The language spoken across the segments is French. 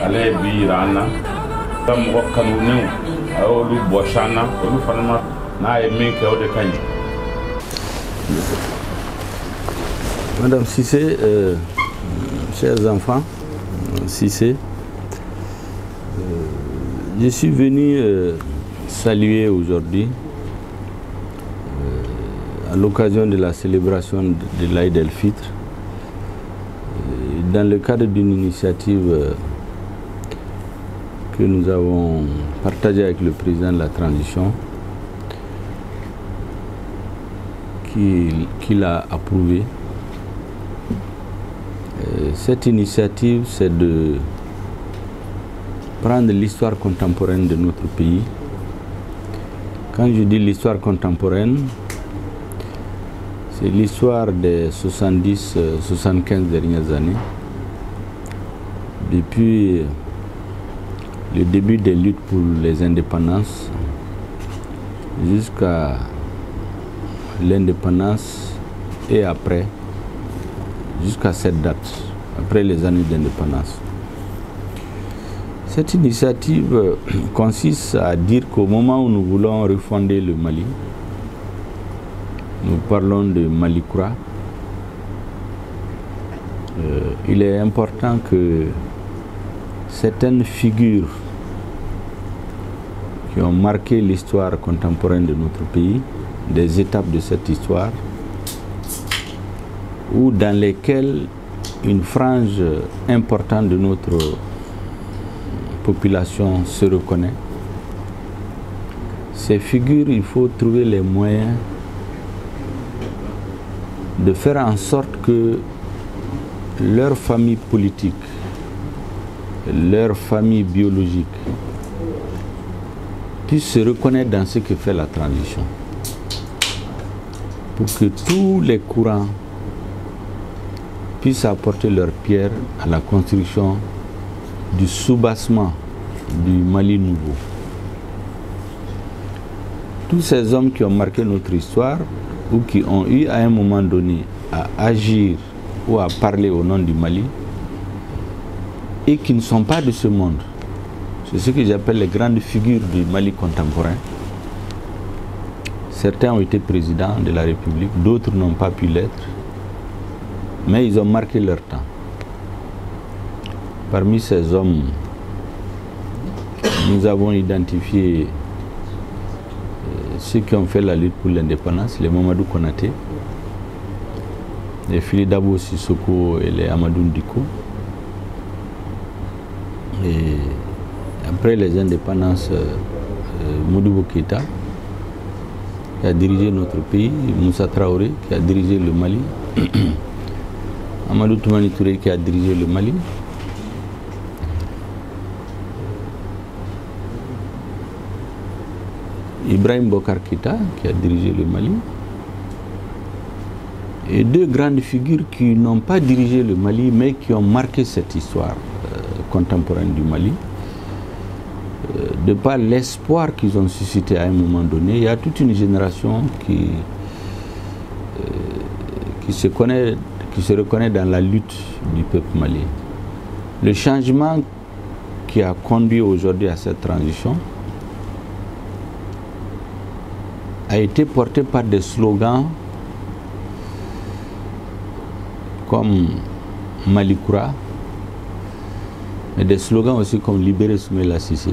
Ale bi rana tam wakanu new awolu boshana olu fanama na e min ke o de kanyi. Madame Cissé, chers enfants, Cissé, je suis venu saluer aujourd'hui à l'occasion de la célébration de l'Aïd el-Fitr dans le cadre d'une initiative que nous avons partagée avec le président de la transition qu'il a approuvée. Cette initiative, c'est de prendre l'histoire contemporaine de notre pays. Quand je dis l'histoire contemporaine, c'est l'histoire des 70-75 dernières années, depuis le début des luttes pour les indépendances jusqu'à l'indépendance et après, jusqu'à cette date, après les années d'indépendance. Cette initiative consiste à dire qu'au moment où nous voulons refonder le Mali, nous parlons de Mali Koura, il est important que certaines figures qui ont marqué l'histoire contemporaine de notre pays, des étapes de cette histoire, ou dans lesquelles une frange importante de notre population se reconnaît. Ces figures, il faut trouver les moyens de faire en sorte que leur famille politique, leur famille biologique puissent se reconnaître dans ce que fait la transition, pour que tous les courants puissent apporter leur pierre à la construction du soubassement du Mali nouveau. Tous ces hommes qui ont marqué notre histoire ou qui ont eu à un moment donné à agir ou à parler au nom du Mali et qui ne sont pas de ce monde, c'est ce que j'appelle les grandes figures du Mali contemporain. Certains ont été présidents de la République, d'autres n'ont pas pu l'être, mais ils ont marqué leur temps. Parmi ces hommes, nous avons identifié ceux qui ont fait la lutte pour l'indépendance, les Mamadou Konaté, les Fili Dabo Sissoko et les Amadou Ndiko. Et après les indépendances, Modibo Keïta, qui a dirigé notre pays, Moussa Traoré, qui a dirigé le Mali, Amadou Toumani Touré, qui a dirigé le Mali, Ibrahim Bokar Keïta, qui a dirigé le Mali, et deux grandes figures qui n'ont pas dirigé le Mali, mais qui ont marqué cette histoire contemporaine du Mali. De par l'espoir qu'ils ont suscité à un moment donné, il y a toute une génération qui se reconnaît dans la lutte du peuple malien. Le changement qui a conduit aujourd'hui à cette transition a été porté par des slogans comme Mali Koura, mais des slogans aussi comme Libérer Soumaïla Cissé.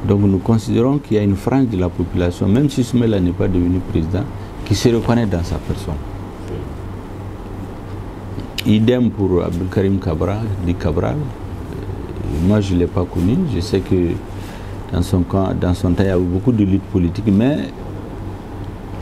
Donc nous considérons qu'il y a une frange de la population, même si Soumaïla n'est pas devenu président, qui se reconnaît dans sa personne. Idem pour Abdelkarim Cabral, dit Cabral. Moi je ne l'ai pas connu, je sais que dans son temps il y a eu beaucoup de luttes politiques, mais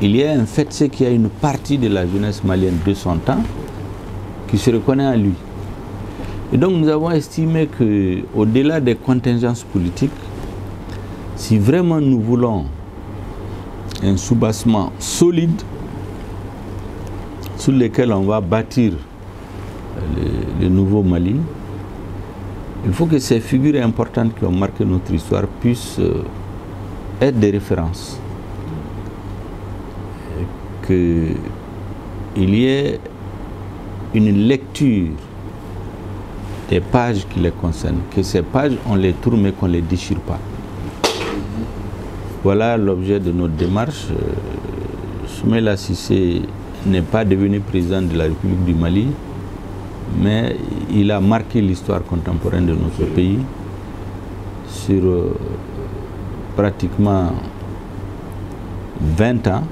il y a un fait, c'est qu'il y a une partie de la jeunesse malienne de son temps qui se reconnaît en lui. Et donc nous avons estimé qu'au-delà des contingences politiques, si vraiment nous voulons un soubassement solide sur lequel on va bâtir le nouveau Mali, il faut que ces figures importantes qui ont marqué notre histoire puissent être des références. Qu'il y ait une lecture des pages qui les concernent, que ces pages, on les tourne mais qu'on ne les déchire pas. Voilà l'objet de notre démarche. Soumaïla Cissé n'est pas devenu président de la République du Mali, mais il a marqué l'histoire contemporaine de notre pays sur pratiquement 20 ans.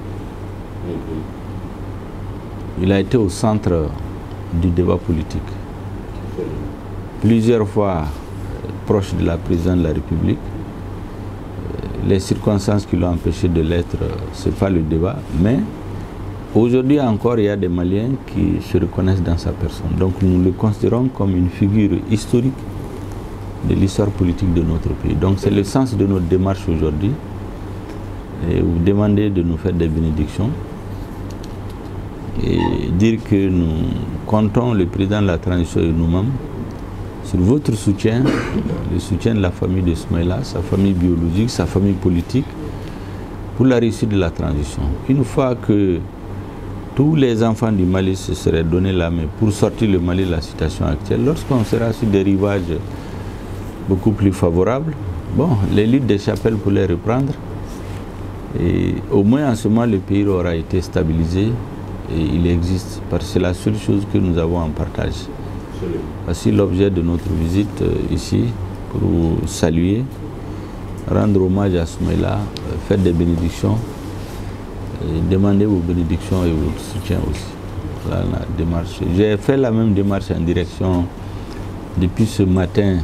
Il a été au centre du débat politique. Plusieurs fois proche de la présidente de la République. Les circonstances qui l'ont empêché de l'être, ce n'est pas le débat, mais aujourd'hui encore, il y a des Maliens qui se reconnaissent dans sa personne. Donc nous le considérons comme une figure historique de l'histoire politique de notre pays. Donc c'est le sens de notre démarche aujourd'hui. Et vous demandez de nous faire des bénédictions et dire que nous comptons, le président de la transition et nous-mêmes, sur votre soutien, le soutien de la famille de Soumaïla, sa famille biologique, sa famille politique, pour la réussite de la transition. Une fois que tous les enfants du Mali se seraient donné la main pour sortir le Mali de la situation actuelle, lorsqu'on sera sur des rivages beaucoup plus favorables, bon, les luttes des chapelles pour les reprendre, et au moins en ce moment le pays aura été stabilisé et il existe, parce que c'est la seule chose que nous avons en partage. Voici l'objet de notre visite ici, pour vous saluer, rendre hommage à Soumaïla, faire des bénédictions, et demander vos bénédictions et votre soutien aussi. Voilà la démarche. J'ai fait la même démarche en direction, depuis ce matin,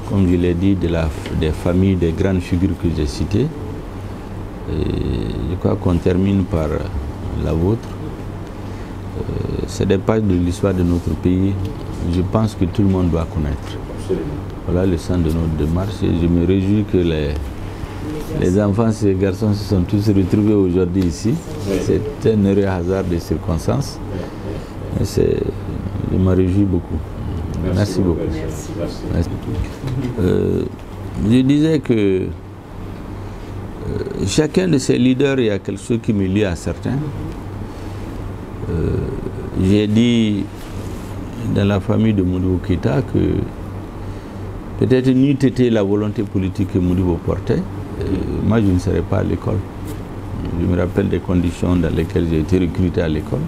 comme je l'ai dit, des familles, des grandes figures que j'ai citées. Et je crois qu'on termine par la vôtre. C'est des pages de l'histoire de notre pays, je pense que tout le monde doit connaître. Absolument. Voilà le sens de notre démarche et je me réjouis que les enfants, ces garçons se sont tous retrouvés aujourd'hui ici. C'est un heureux hasard de circonstances. Je me réjouis beaucoup. Merci beaucoup. Merci. Je disais que chacun de ces leaders, il y a quelque chose qui me lie à certains. J'ai dit dans la famille de Modibo Keïta que peut-être n'eût été la volonté politique que Modibo portait, moi je ne serais pas à l'école. Je me rappelle des conditions dans lesquelles j'ai été recruté à l'école.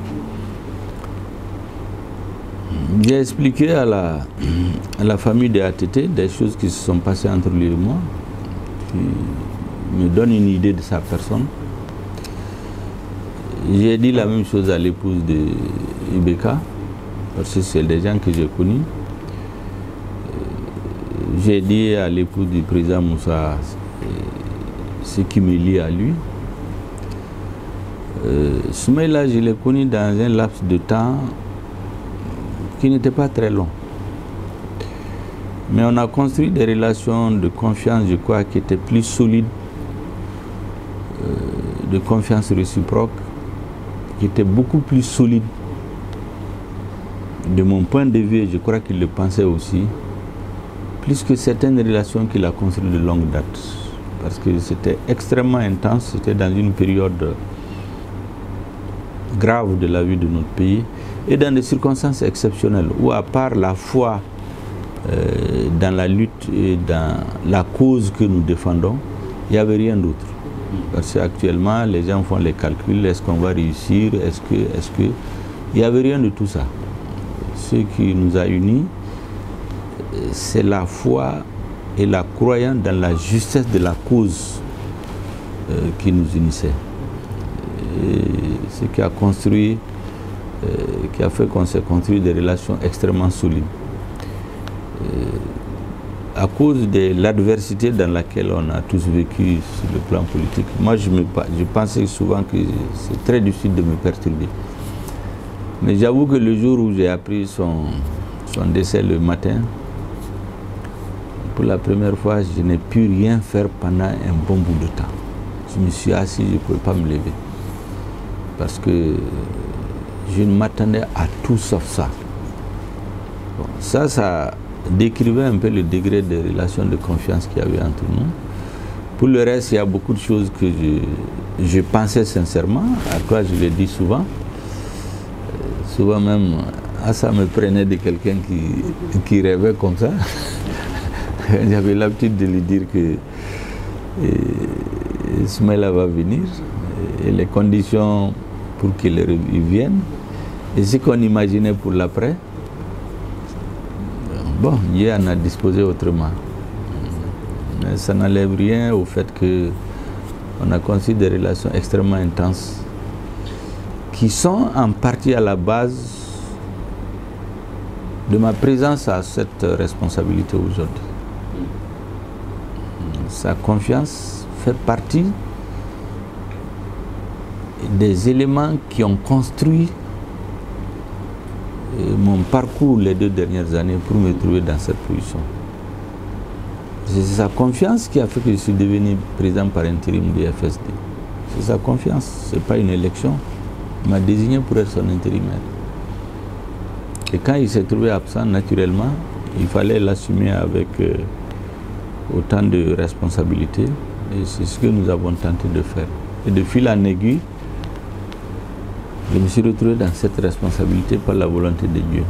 J'ai expliqué à la famille de ATT des choses qui se sont passées entre lui et moi, qui me donnent une idée de sa personne. J'ai dit la même chose à l'épouse de Ibeka, parce que c'est des gens que j'ai connus. J'ai dit à l'épouse du président Moussa ce qui me lie à lui. Soumaïla, je l'ai connu dans un laps de temps qui n'était pas très long. Mais on a construit des relations de confiance, je crois, qui étaient plus solides, de confiance réciproque, qui était beaucoup plus solide de mon point de vue, et je crois qu'il le pensait aussi, plus que certaines relations qu'il a construites de longue date. Parce que c'était extrêmement intense, c'était dans une période grave de la vie de notre pays, et dans des circonstances exceptionnelles, où à part la foi dans la lutte et dans la cause que nous défendons, il n'y avait rien d'autre. Parce qu'actuellement, les gens font les calculs, est-ce qu'on va réussir, est-ce que... Il n'y avait rien de tout ça. Ce qui nous a unis, c'est la foi et la croyance dans la justesse de la cause qui nous unissait. Et ce qui a construit, qui a fait qu'on s'est construit des relations extrêmement solides. à cause de l'adversité dans laquelle on a tous vécu sur le plan politique, moi je pensais souvent que c'est très difficile de me perturber. Mais j'avoue que le jour où j'ai appris son décès le matin, pour la première fois, je n'ai pu rien faire pendant un bon bout de temps. Je me suis assis, je ne pouvais pas me lever. Parce que je m'attendais à tout sauf ça. Bon, ça décrivait un peu le degré de relation de confiance qu'il y avait entre nous. Pour le reste, il y a beaucoup de choses que je pensais sincèrement, à quoi je le dis souvent. Souvent même, ça me prenait de quelqu'un qui rêvait comme ça. J'avais l'habitude de lui dire que Ismaïla va venir et les conditions pour qu'il vienne et ce qu'on imaginait pour l'après. Bon, Dieu en a disposé autrement. Mais ça n'enlève rien au fait qu'on a conçu des relations extrêmement intenses qui sont en partie à la base de ma présence à cette responsabilité aujourd'hui. Sa confiance fait partie des éléments qui ont construit mon parcours les 2 dernières années pour me trouver dans cette position. C'est sa confiance qui a fait que je suis devenu président par intérim du FSD. C'est sa confiance, ce n'est pas une élection. Il m'a désigné pour être son intérimaire. Et quand il s'est trouvé absent, naturellement, il fallait l'assumer avec autant de responsabilités. Et c'est ce que nous avons tenté de faire. Et de fil en aiguille, je me suis retrouvé dans cette responsabilité par la volonté de Dieu.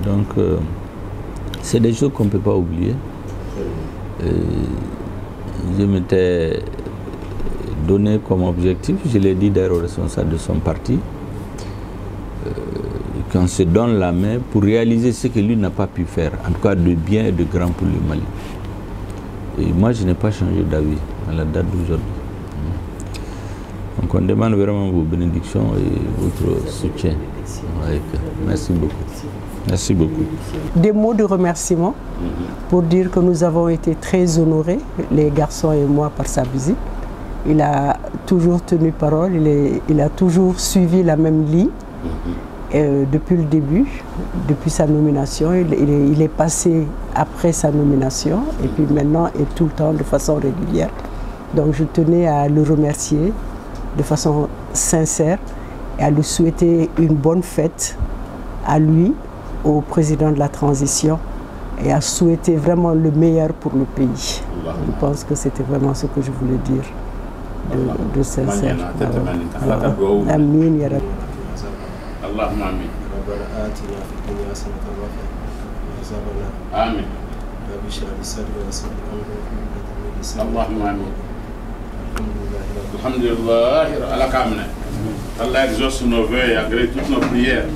Donc, c'est des choses qu'on ne peut pas oublier. Je m'étais donné comme objectif, je l'ai dit d'ailleurs au responsable de son parti, qu'on se donne la main pour réaliser ce que lui n'a pas pu faire, en tout cas de bien et de grand pour le Mali. Et moi, je n'ai pas changé d'avis à la date d'aujourd'hui. Donc on demande vraiment vos bénédictions et votre soutien. Merci beaucoup. Merci beaucoup. Des mots de remerciement pour dire que nous avons été très honorés, les garçons et moi, par sa visite. Il a toujours tenu parole, il a toujours suivi la même ligne. Depuis le début, depuis sa nomination, il est passé après sa nomination et puis maintenant et tout le temps de façon régulière. Donc je tenais à le remercier de façon sincère et à lui souhaiter une bonne fête à lui, au président de la transition et à souhaiter vraiment le meilleur pour le pays. Je pense que c'était vraiment ce que je voulais dire de sincère. Amin ya Rabbi. اللهم امين. ربنا آتنا في الدنيا حسنة وفي الآخرة حسنة. آمين. رب اشرح لي صدري ويسر لي أمري. اللهم امين. الحمد لله على كامنا. Allah exauce nos vœux et agrée toutes nos prières.